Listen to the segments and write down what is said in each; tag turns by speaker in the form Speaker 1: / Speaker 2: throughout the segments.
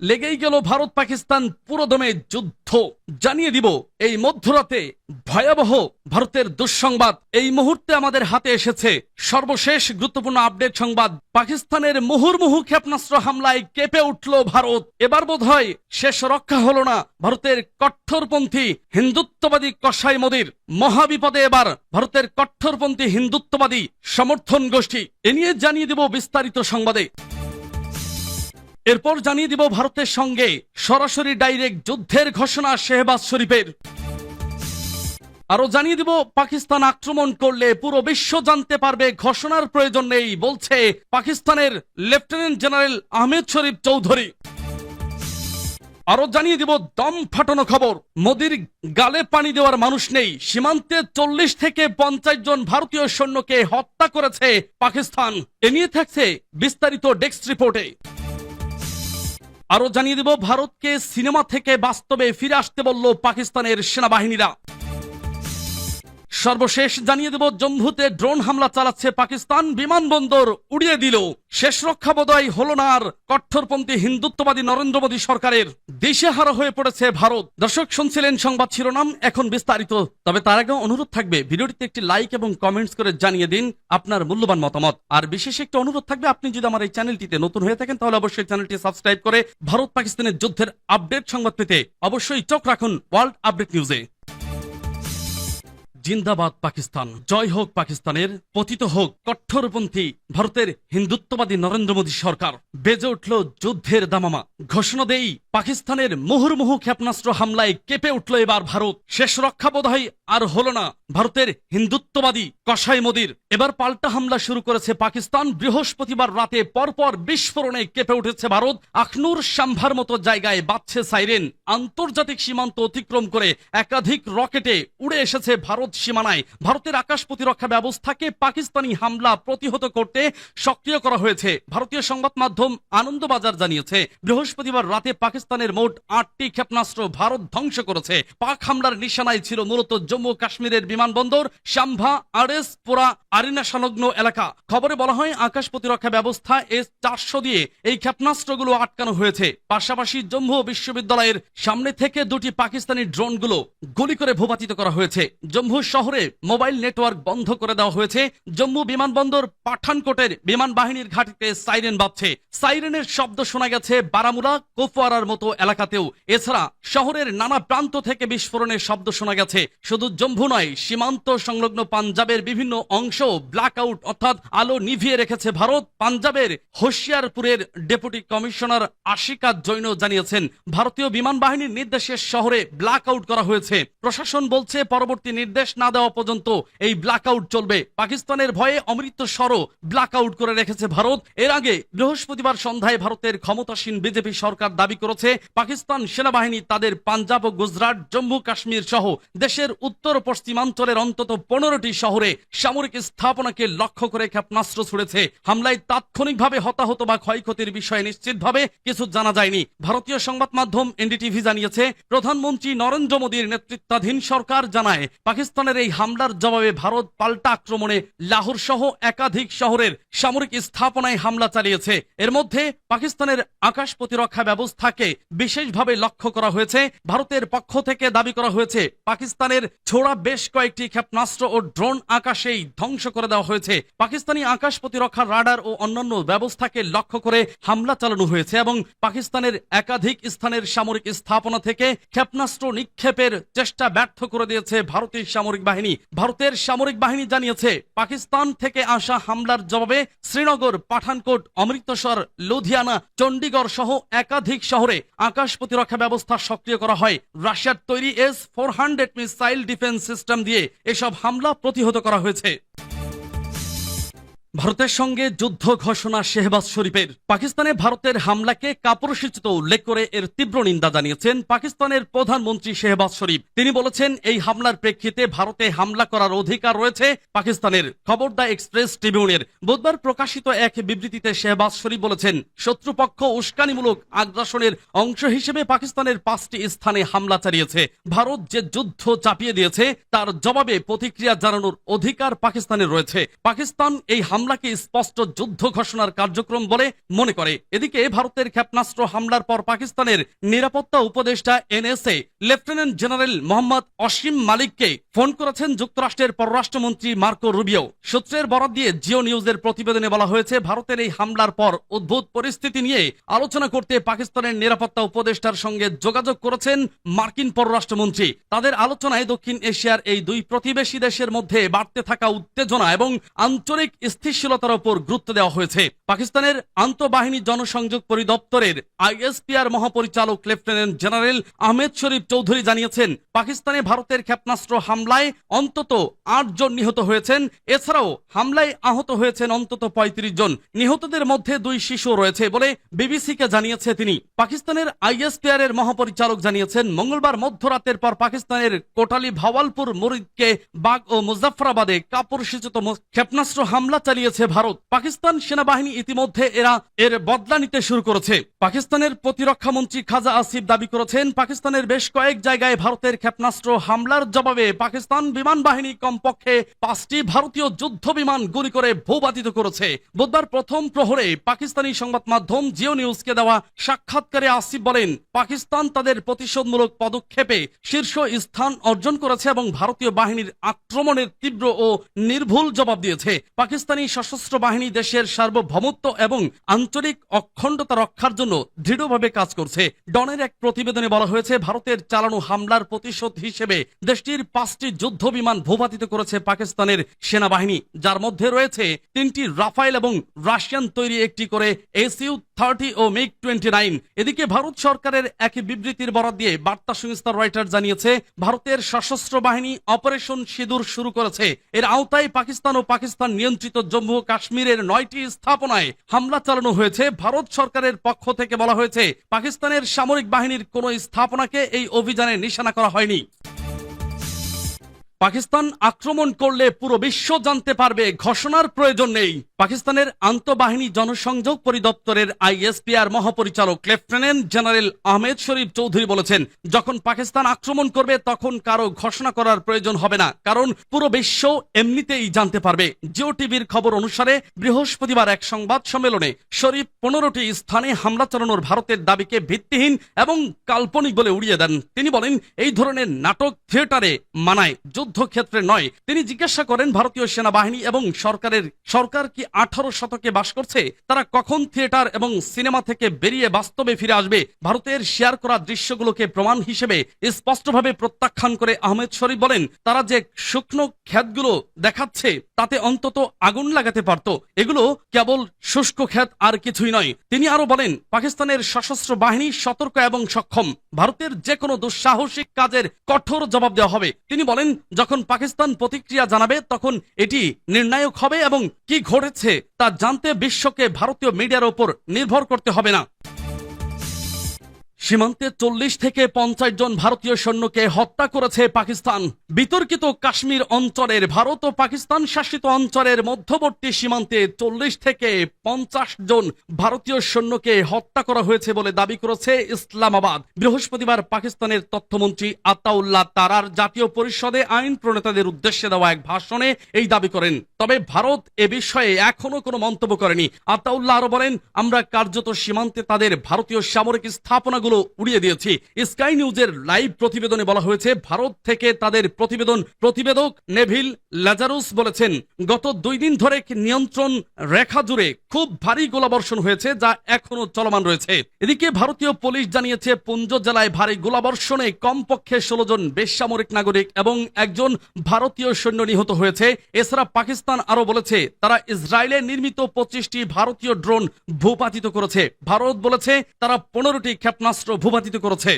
Speaker 1: লেগেই গেল ভারত পাকিস্তান পুরোদমে যুদ্ধ। জানিয়ে দিব এই মধ্যরাতে ভয়াবহ ভারতের দুঃসংবাদ এই মুহূর্তে আমাদের হাতে এসেছে। সর্বশেষ গুরুত্বপূর্ণ আপডেট সংবাদ, পাকিস্তানের মুহুর্মুহু ক্ষেপণাস্ত্র হামলায় কেঁপে উঠল ভারত। এবার বোধহয় শেষ রক্ষা হলো না ভারতের কট্টরপন্থী হিন্দুত্ববাদী কসাই মোদির। মহাবিপদে এবার ভারতের কট্টরপন্থী হিন্দুত্ববাদী সমর্থন গোষ্ঠী। এ নিয়ে জানিয়ে দিব বিস্তারিত সংবাদে। এরপর জানিয়ে দিব ভারতের সঙ্গে সরাসরি ডাইরেক্ট যুদ্ধের ঘোষণা শেহবাজ শরীফের। আরো জানিয়ে দিব পাকিস্তান আক্রমণ করলে পুরো বিশ্ব জানতে পারবে, ঘোষণার প্রয়োজন নেই বলছে পাকিস্তানের লেফটেন্যান্ট জেনারেল আহমেদ শরীফ চৌধুরী। আরো জানিয়ে দিব দম ফাটানো খবর, মোদির গালে পানি দেওয়ার মানুষ নেই, সীমান্তে 40 থেকে 50 জন ভারতীয় সৈন্যকে হত্যা করেছে পাকিস্তান। এ নিয়ে থাকছে বিস্তারিত ডেস্ক রিপোর্টে। আরো জানিয়ে দিব ভারতকে সিনেমা থেকে বাস্তবে ফিরে আসতে বলল পাকিস্তানের সেনাবাহিনীরা। সর্বশেষ জানিয়ে দেব জম্মুতে ড্রোন হামলা চালাচ্ছে পাকিস্তান, বিমানবন্দর উড়িয়ে দিল। শেষ রক্ষা বোধহয় হলো না আর কট্টরপন্থী হিন্দুত্ববাদী নরেন্দ্র মোদী সরকারের। দিশেহারা হয়ে পড়েছে ভারত। দর্শক শুনছিলেন সংবাদ শিরোনাম, এখন বিস্তারিত। তবে তার আগে অনুরোধ থাকবে ভিডিওটিতে একটি লাইক এবং কমেন্টস করে জানিয়ে দিন আপনার মূল্যবান মতামত। আর বিশেষ একটি অনুরোধ থাকবে, আপনি যদি আমার এই চ্যানেলটিতে নতুন হয়ে থাকেন তাহলে অবশ্যই চ্যানেলটি সাবস্ক্রাইব করে ভারত পাকিস্তানের যুদ্ধের আপডেট সংবাদ পেতে অবশ্যই চোখ রাখুন ওয়ার্ল্ড আপডেট নিউজে। জিন্দাবাদ পাকিস্তান, জয় হোক পাকিস্তানের, পতিত হোক কট্টরপন্থী ভারতের হিন্দুত্ববাদী নরেন্দ্র মোদী সরকার। বেজে উঠল যুদ্ধের দামামা। ঘোষণা দেই পাকিস্তানের মুহুর্মুহু ক্ষেপণাস্ত্র হামলায় কেঁপে উঠল এবার ভারত। শেষ রক্ষা বোধহয় আর হলো না ভারতের হিন্দুত্ববাদী কসাই মোদির। এবার পাল্টা হামলা শুরু করেছে পাকিস্তান। বৃহস্পতিবার রাতে পরপর বিস্ফোরণে কেঁপে উঠেছে ভারত। আখনুর সাম্ভার মতো জায়গায় বাজছে সাইরেন। আন্তর্জাতিক সীমান্ত অতিক্রম করে একাধিক রকেটে উড়ে এসেছে ভারত সীমানায়। ভারতের আকাশ প্রতিরক্ষা ব্যবস্থাকে পাকিস্তানি হামলা প্রতিহত করতে সক্রিয় করা হয়েছে। ভারতীয় সংবাদ মাধ্যম আনন্দবাজার জানিয়েছে বৃহস্পতিবার রাতে পাকিস্তানের মোট 8টি ক্ষেপণাস্ত্র ভারত ধ্বংস করেছে। পাক হামলার নিশানায় ছিল মূলত জম্মু কাশ্মীরের বিমানবন্দর সাম্ভা, আরএস পোরা আরিনা সংলগ্ন এলাকা। খবরে বলা হয় আকাশ প্রতিরক্ষা ব্যবস্থা S-400 দিয়ে এই ক্ষেপণাস্ত্রগুলো আটকানো হয়েছে। পাশাপাশি জম্মু বিশ্ববিদ্যালয়ের সামনে থেকে দুটি পাকিস্তানি ড্রোনগুলো গুলি করে ভূপাতিত করা হয়েছে। জম্মু শহরে মোবাইল নেটওয়ার্ক বন্ধ করে দেওয়া হয়েছে। জম্মু বিমানবন্দর পাঠানকোটের বিমান বাহিনীর ঘাঁটিতে সাইরেন বাজছে। সাইরেনের শব্দ শোনা গেছে বারামুলা, কুপওয়ারার মতো এলাকাতেও। এছাড়া শহরের নানা প্রান্ত থেকে বিস্ফোরণের শব্দ শোনা গেছে। শুধু জম্মু নয়, সীমান্ত সংলগ্ন পাঞ্জাবের বিভিন্ন অংশ ব্ল্যাক আউট অর্থাৎ আলো নিভিয়ে রেখেছে ভারত। পাঞ্জাবের হোশিয়ারপুরের ডেপুটি কমিশনার আশিকা জৈন জানিয়েছেন ভারতীয় বিমান বাহিনীর নির্দেশে শহরে ব্ল্যাক আউট করা হয়েছে। প্রশাসন বলছে পরবর্তী নির্দেশ না দেওয়া পর্যন্ত এই ব্ল্যাক আউট চলবে। পাকিস্তানের ভয়ে অমৃতসরও ব্ল্যাক আউট করে রেখেছে ভারত। এর আগে বৃহস্পতিবার সন্ধ্যায় ভারতের ক্ষমতাসীন বিজেপি সরকার দাবি করেছে পাকিস্তান সেনাবাহিনী তাদের পাঞ্জাব ও গুজরাট, জম্মু কাশ্মীর সহ দেশের উত্তর পশ্চিমাঞ্চলের অন্তত 15টি শহরে সামরিক স্থাপনাকে লক্ষ্য করে ক্ষেপণাস্ত্র ছুড়েছে। হামলায় তাৎক্ষণিকভাবে হতাহত বা ক্ষয়ক্ষতির বিষয়ে নিশ্চিতভাবে কিছু জানা যায়নি। ভারতীয় সংবাদ মাধ্যম এনডিটিভি জানিয়েছে প্রধানমন্ত্রী নরেন্দ্র মোদীর নেতৃত্বাধীন সরকার জানায় পাকিস্তানের এই হামলার জবাবে ভারত পাল্টা আক্রমণে লাহোর সহ একাধিক শহরের সামরিক স্থাপনায় হামলা চালিয়েছে। এর মধ্যে পাকিস্তানের আকাশ প্রতিরক্ষা ব্যবস্থাকে বিশেষভাবে লক্ষ্য করা হয়েছে। ভারতের পক্ষ থেকে দাবি করা হয়েছে পাকিস্তানের ছোড়া বেশ কয়েকটি ক্ষেপণাস্ত্র ও ড্রোন আকাশেই ধ্বংস করে দেওয়া হয়েছে। পাকিস্তানি আকাশ প্রতিরক্ষা রাডার ও অন্যান্য ব্যবস্থাকে লক্ষ্য করে হামলা চালানো হয়েছে এবং পাকিস্তানের একাধিক স্থানের সামরিক স্থাপনা থেকে ক্ষেপণাস্ত্র নিক্ষেপের চেষ্টা ব্যর্থ করে দিয়েছে ভারতীয় সামরিক বাহিনী। ভারতের সামরিক বাহিনী জানিয়েছে পাকিস্তান থেকে আসা হামলার জবাবে শ্রীনগর, পাঠানকোট, অমৃতসর, লুধিয়ানা, চণ্ডীগড় সহ একাধিক শহরে আকাশ প্রতিরক্ষা ব্যবস্থা সক্রিয় করা হয়। রাশিয়ার তৈরি S-400 মিসাইল ডিফেন্স সিস্টেম দিয়ে এসব হামলা প্রতিহত করা হয়েছে। ভারতের সঙ্গে যুদ্ধ ঘোষণা শেহবাজ শরীফের। পাকিস্তানে ভারতের হামলাকে কাপুরুষোচিত উল্লেখ করে এর তীব্র নিন্দা জানিয়েছেন পাকিস্তানের প্রধানমন্ত্রী শেহবাজ শরীফ। তিনি বলেছেন এই হামলার প্রেক্ষিতে ভারতে হামলা করার অধিকার রয়েছে পাকিস্তানের। খবর দ্য এক্সপ্রেস ট্রিবিউনের বুধবার প্রকাশিত এক বিবৃতিতে শেহবাজ শরীফ বলেছেন শত্রুপক্ষ উস্কানিমূলক আগ্রাসনের অংশ হিসেবে পাকিস্তানের 5টি স্থানে হামলা চালিয়েছে। ভারত যে যুদ্ধ চাপিয়ে দিয়েছে তার জবাবে প্রতিক্রিয়া জানানোর অধিকার পাকিস্তানের রয়েছে। পাকিস্তান এই হামলা হামলাকে স্পষ্ট যুদ্ধ ঘোষণার কার্যক্রম বলে মনে করে। এদিকে ভারতের ক্ষেপণাস্ত্র হামলার পর পাকিস্তানের নিরাপত্তা উপদেষ্টা NSA লেফটেন্যান্ট জেনারেল মোহাম্মদ অসীম মালিককে ফোন করেছেন যুক্তরাষ্ট্রের পররাষ্ট্রমন্ত্রী মার্কো রুবিও। সূত্রের বরাত দিয়ে জিও নিউজের প্রতিবেদনে বলা হয়েছে, ভারতের এই হামলার পর উদ্ভূত পরিস্থিতি নিয়ে আলোচনা করতে পাকিস্তানের নিরাপত্তা উপদেষ্টার সঙ্গে যোগাযোগ করেছেন মার্কিন পররাষ্ট্রমন্ত্রী। তাদের আলোচনায় দক্ষিণ এশিয়ার এই দুই প্রতিবেশী দেশের মধ্যে বাড়তে থাকা উত্তেজনা এবং আঞ্চলিক স্থিতিশীলতার উপর গুরুত্ব দেওয়া হয়েছে। পাকিস্তানের আন্তঃবাহিনী জনসংযোগ পরিদপ্তরের ISPR মহাপরিচালক লেফটেন্যান্ট জেনারেল আহমেদ শরীফ চৌধুরী জানিয়েছেন, পাকিস্তানে ভারতের ক্ষেপণাস্ত্র হামলায় অন্তত 8 জন নিহত হয়েছেন। এছাড়াও হামলায় আহত হয়েছেন অন্তত 35 জন। নিহতদের মধ্যে 2 শিশু রয়েছে বলে বিবিসিকে জানিয়েছে তিনি। পাকিস্তানের ISPR এর মহাপরিচালক জানিয়েছেন, মঙ্গলবার মধ্যরাতের পর পাকিস্তানের কোটালী, ভাওয়ালপুর, মুরিদকে, বাগ ও মুজাফফরাবাদে কাপুরুষোচিত ক্ষেপণাস্ত্র হামলা চালিয়েছে ভারত। পাকিস্তান সেনাবাহিনী ইতিমধ্যে এর বদলা নিতে শুরু করেছে। পাকিস্তানের প্রতিরক্ষা মন্ত্রী খাজা আসিফ দাবি করেছেন, পাকিস্তানের বেশ কয়েক জায়গায় ভারতের ক্ষেপণাস্ত্র হামলার জবাবে পাকিস্তান বিমান বাহিনী কমপক্ষে 5টি ভারতীয় যুদ্ধ বিমান গুলি করে ভূপাতিত করেছে। বুধবার প্রথম প্রহরে পাকিস্তানি সংবাদ মাধ্যম জিও নিউজকে দেওয়া সাক্ষাৎকারে আসিফ বলেন, পাকিস্তান তাদের প্রতিশোধমূলক পদক্ষেপে শীর্ষ স্থান অর্জন করেছে এবং ভারতীয় বাহিনীর আক্রমণের তীব্র ও নির্ভুল জবাব দিয়েছে। পাকিস্তানি সশস্ত্র বাহিনী দেশের সার্বভৌমত্ব এবং আঞ্চলিক অখণ্ডতা রক্ষার জন্য দৃঢ়ভাবে কাজ করছে। ডনের এক প্রতিবেদনে বলা হয়েছে, ভারতের চালানো হামলার প্রতিশোধ হিসেবে দেশটির 5টি যুদ্ধ বিমান ভূপাতিত করেছে পাকিস্তানের সেনাবাহিনী, যার মধ্যে রয়েছে 3টি রাফাইল এবং রাশিয়ান তৈরি একটি করে SU-30 ও MiG-29। এদিকে ভারত সরকারের এক বিবৃতির বরাত দিয়ে বার্তা সংস্থা রয়টার্স জানিয়েছে, ভারতের সশস্ত্র বাহিনী অপারেশন সিঁদুর শুরু করেছে। এর আওতায় পাকিস্তান ও পাকিস্তান নিয়ন্ত্রিত জম্মু ও কাশ্মীরের 9টি স্থাপনায় হামলা চালানো হয়েছে। ভারত সরকারের পক্ষ থেকে বলা হয়েছে, পাকিস্তানের সামরিক বাহিনীর কোনো স্থাপনাকে এই অভিযানে নিশানা করা হয়নি। পাকিস্তান আক্রমণ করলে পুরো বিশ্ব জানতে পারবে, ঘোষণার প্রয়োজন নেই। পাকিস্তানের আন্তঃবাহিনী জনসংযোগ পরিদপ্তরের ISPR মহাপরিচালক লেফটেন্যান্ট জেনারেল আহমেদ শরীফ চৌধুরী বলেছেন, যখন পাকিস্তান আক্রমণ করবে তখন কারো ঘোষণা করার প্রয়োজন হবে না, কারণ পুরো বিশ্ব এমনিতেই জানতে পারবে। জিও টিভির খবর অনুসারে বৃহস্পতিবার এক সংবাদ সম্মেলনে শরীফ 15টি স্থানে হামলা চালানোর ভারতের দাবিকে ভিত্তিহীন এবং কাল্পনিক বলে উড়িয়ে দেন। তিনি বলেন, এই ধরনের নাটক থিয়েটারে মানায়, যুদ্ধক্ষেত্রে নয়। তিনি জিজ্ঞাসা করেন, ভারতীয় সেনাবাহিনী এবং সরকার কি 18 শতকে বাস করছে? তারা কখন থিয়েটার এবং সিনেমা থেকে বেরিয়ে বাস্তবে ফিরে আসবে? ভারতের শেয়ার করা দৃশ্যগুলোকে প্রমাণ হিসেবে স্পষ্টভাবে প্রত্যাখ্যান করে আহমেদ শরীফ বলেন, তারা যে শুকনো ক্ষেতগুলো দেখাচ্ছে তাতে অন্তত আগুন লাগাতে পারত। এগুলো কেবল শুষ্ক ক্ষেত, আর কিছুই নয়। তিনি আরো বলেন, পাকিস্তানের সশস্ত্র বাহিনী সতর্ক এবং সক্ষম। ভারতের যে কোনো দুঃসাহসিক কাজের কঠোর জবাব দেওয়া হবে। তিনি বলেন, যখন পাকিস্তান প্রতিক্রিয়া জানাবে তখন এটি নির্ণায়ক হবে এবং কি ঘটেছে তা জানতে বিশ্বকে ভারতীয় মিডিয়ার উপর নির্ভর করতে হবে না। সীমান্তে 40 থেকে 50 জন ভারতীয় সৈন্যকে হত্যা করেছে পাকিস্তান। বিতর্কিত কাশ্মীর অঞ্চলের ভারত ও পাকিস্তান শাসিত অঞ্চলের মধ্যবর্তী সীমান্তে 40 থেকে 50 জন ভারতীয় সৈন্যকে হত্যা করা হয়েছে বলে দাবি করেছে ইসলামাবাদ। বৃহস্পতিবার পাকিস্তানের তথ্যমন্ত্রী আতাউল্লাহ তারার জাতীয় পরিষদে আইন প্রণেতাদের উদ্দেশ্যে দেওয়া এক ভাষণে এই দাবি করেন। তবে ভারত এ বিষয়ে এখনো কোনো মন্তব্য করেনি। আতাউল্লাহ আরো বলেন, আমরা কার্যত সীমান্তে তাদের ভারতীয় সামরিক স্থাপনাগুলো উড়িয়ে দিয়েছি। স্কাই নিউজের লাইভ প্রতিবেদনে বলা হয়েছে, ভারত থেকে তাদের প্রতিবেদক নেভিল লাজারুস বলেছেন, গত 2 দিন ধরে নিয়ন্ত্রণ রেখা জুড়ে খুব ভারী গোলাবর্ষণ হয়েছে, যা এখনো চলমান রয়েছে। এদিকে ভারতীয় পুলিশ জানিয়েছে, পুঞ্জ জেলায় ভারী গোলাবর্ষণে কমপক্ষে 16 জন বেসামরিক নাগরিক এবং 1 জন ভারতীয় সৈন্য নিহত হয়েছে। এছাড়া পাকিস্তান আরো বলেছে, তারা ইসরায়েলে নির্মিত 25টি ভারতীয় ড্রোন ভূপাতিত করেছে। ভারত বলেছে, তারা 15টি ক্ষেপণাস্ত্র ভূপাতিত করেছে।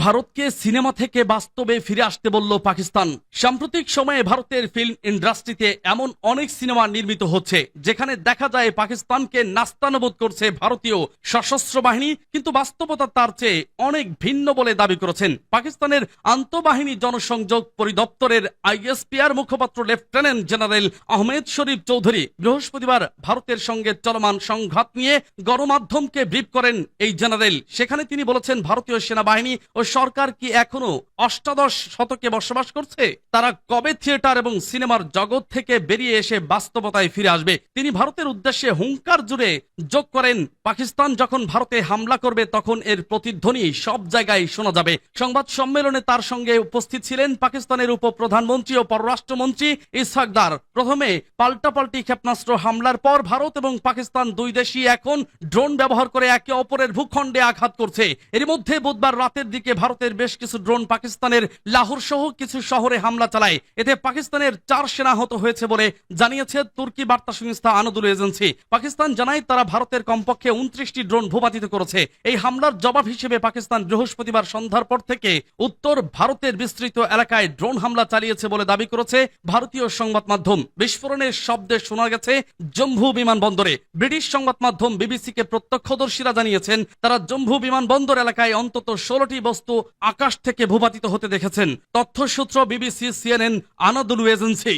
Speaker 1: ভারতকে সিনেমা থেকে বাস্তবে ফিরে আসতে বলল পাকিস্তান। সাম্প্রতিক সময়ে ভারতের ফিল্ম ইন্ডাস্ট্রিতে এমন অনেক সিনেমা নির্মিত হচ্ছে যেখানে দেখা যায় পাকিস্তানকে নাস্তানাবুদ করছে ভারতীয় সশস্ত্র বাহিনী, কিন্তু বাস্তবতা তার চেয়ে অনেক ভিন্ন বলে দাবি করেছেন পাকিস্তানের আন্তঃবাহিনী জনসংযোগ পরিদপ্তরের ISPR মুখপাত্র লেফটেন্যান্ট জেনারেল আহমেদ শরীফ চৌধুরী। বৃহস্পতিবার ভারতের সঙ্গে চলমান সংঘাত নিয়ে গণমাধ্যমকে ব্রিফ করেন এই জেনারেল। সেখানে তিনি বলেছেন, ভারতীয় সেনাবাহিনী ও ও সরকার কি এখনো অষ্টাদশ শতকে বসবাস করছে? তারা কবে থিয়েটার এবং সিনেমার জগৎ থেকে বেরিয়ে এসে বাস্তবতায় ফিরে আসবে? তিনি ভারতের উদ্দেশ্যে হুঙ্কার জুড়ে যোগ করেন, পাকিস্তান যখন ভারতে হামলা করবে তখন এর প্রতিধ্বনি সব জায়গায় শোনা যাবে। সংবাদ সম্মেলনে তার সঙ্গে উপস্থিত ছিলেন পাকিস্তানের উপপ্রধানমন্ত্রী ও পররাষ্ট্রমন্ত্রী ইসহাক দার। প্রথমে পাল্টাপাল্টি ক্ষেপণাস্ত্র হামলার পর ভারত এবং পাকিস্তান দুই দেশই এখন ড্রোন ব্যবহার করে একে অপরের ভূখণ্ডে আঘাত করছে। এর মধ্যে বুধবার রাতের দিকে ভারতের বেশ কিছু ড্রোন পাকিস্তানের লাহোর সহ কিছু শহরে হামলা চালায়। এতে পাকিস্তানের 4 সেনা আহত হয়েছে বলে জানিয়েছে তুর্কি বার্তা সংস্থা আনাদুলু এজেন্সি। পাকিস্তান জানায় তারা ভারতের কমপক্ষে 29টি ড্রোন ভূপাতিত করেছে। এই হামলার জবাব হিসেবে পাকিস্তান বৃহস্পতিবার সন্ধ্যার পর থেকে উত্তর ভারতের বিস্তৃত এলাকায় ড্রোন হামলা চালিয়েছে বলে দাবি করেছে ভারতীয় সংবাদ মাধ্যম। বিস্ফোরণের শব্দে শোনা গেছে জম্মু বিমানবন্দরে। ব্রিটিশ সংবাদ মাধ্যম বিবিসিকে প্রত্যক্ষদর্শীরা জানিয়েছেন তারা জম্মু বিমানবন্দর এলাকায় অন্তত 16টি বস্তু আকাশ থেকে ভূপাতিত হতে দেখেছেন। তথ্যসূত্র বিবিসি, সিএনএন, আনাদুলু এজেন্সি।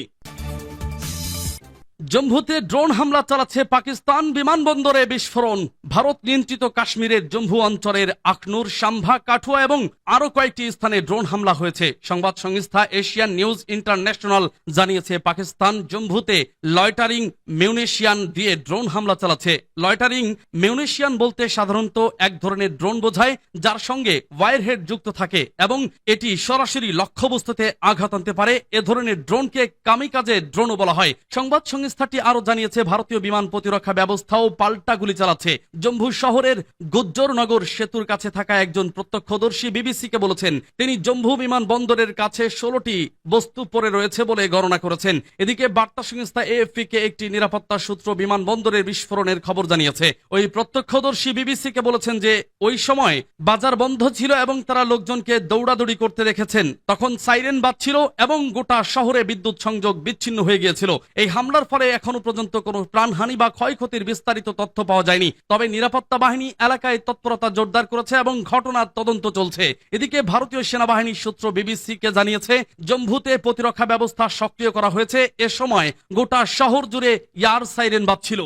Speaker 1: জম্মুতে ড্রোন হামলা চালাচ্ছে পাকিস্তান, বিমানবন্দরে বিস্ফোরণ। ভারত নিয়ন্ত্রিত কাশ্মীরের জম্মু অঞ্চলের আখনুর, সাম্ভা, কাঠুয়া এবং আরো কয়েকটি স্থানে ড্রোন হামলা হয়েছে। সংবাদ সংস্থা এশিয়ান নিউজ ইন্টারন্যাশনাল জানিয়েছে পাকিস্তান জম্মুতে লয়টারিং মিউনিশিয়ান দিয়ে ড্রোন হামলা চালাচ্ছে। লয়টারিং মিউনিশিয়ান বলতে সাধারণত এক ধরনের ড্রোন বোঝায় যার সঙ্গে ওয়্যারহেড যুক্ত থাকে এবং এটি সরাসরি লক্ষ্যবস্তুতে আঘাত আনতে পারে। এ ধরনের ড্রোনকে কামিকাজে ড্রোনও বলা হয়। সংবাদ সংস্থাটি আরো জানিয়েছে ভারতীয় বিমান প্রতিরক্ষা ব্যবস্থাও পাল্টা গুলি চালাচ্ছে। জম্মু শহরের গুজ্জরনগর সেতুর কাছে থাকা একজন প্রত্যক্ষদর্শী বিবিসিকে বলেছেন তিনি জম্মু বিমানবন্দরের কাছে 16টি বস্তু পড়ে রয়েছে বলে গণনা করেছেন। এদিকে বার্তা সংস্থা এএফপি কে একটি নিরাপত্তা সূত্র বিমানবন্দরের বিস্ফোরণের খবর জানিয়েছে। ওই প্রত্যক্ষদর্শী বিবিসিকে বলেছেন যে ওই সময় বাজার বন্ধ ছিল এবং তারা লোকজনকে দৌড়াদৌড়ি করতে দেখেছেন। তখন সাইরেন বাজছিল এবং গোটা শহরে বিদ্যুৎ সংযোগ বিচ্ছিন্ন হয়ে গিয়েছিল। এই হামলার ফলে এখনো পর্যন্ত কোনো প্রাণহানি বা ক্ষয়ক্ষতির বিস্তারিত তথ্য পাওয়া যায়নি। তবে নিরাপত্তা বাহিনী এলাকায় তৎপরতা জোরদার করেছে এবং ঘটনার তদন্ত চলছে। এদিকে ভারতীয় সেনাবাহিনীর সূত্র বিবিসিকে জানিয়েছে জম্মুতে প্রতিরক্ষা ব্যবস্থা সক্রিয় করা হয়েছে। এ সময় গোটা শহর জুড়ে এয়ার সাইরেন বাজছিল।